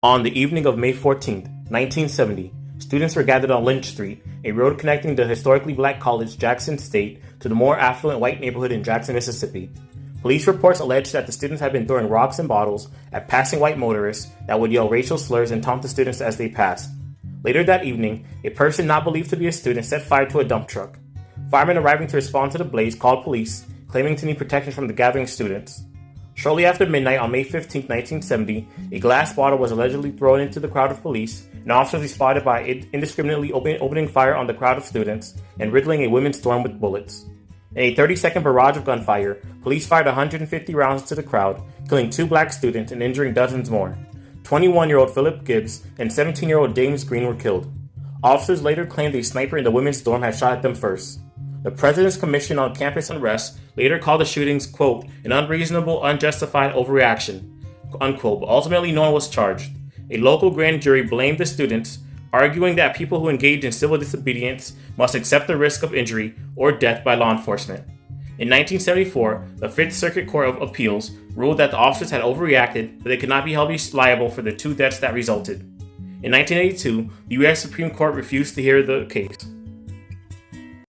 On the evening of May 14, 1970, students were gathered on Lynch Street, a road connecting the historically black college Jackson State to the more affluent white neighborhood in Jackson, Mississippi. Police reports alleged that the students had been throwing rocks and bottles at passing white motorists that would yell racial slurs and taunt the students as they passed. Later that evening, a person not believed to be a student set fire to a dump truck. Firemen arriving to respond to the blaze called police, claiming to need protection from the gathering students. Shortly after midnight on May 15, 1970, a glass bottle was allegedly thrown into the crowd of police, and officers responded by indiscriminately opening fire on the crowd of students and riddling a women's dorm with bullets. In a 30-second barrage of gunfire, police fired 150 rounds into the crowd, killing 2 black students and injuring dozens more. 21-year-old Philip Gibbs and 17-year-old James Green were killed. Officers later claimed a sniper in the women's dorm had shot at them first. The President's Commission on Campus Unrest later called the shootings, quote, an unreasonable, unjustified overreaction, unquote, but ultimately no one was charged. A local grand jury blamed the students, arguing that people who engage in civil disobedience must accept the risk of injury or death by law enforcement. In 1974, the Fifth Circuit Court of Appeals ruled that the officers had overreacted, but they could not be held liable for the 2 deaths that resulted. In 1982, the U.S. Supreme Court refused to hear the case.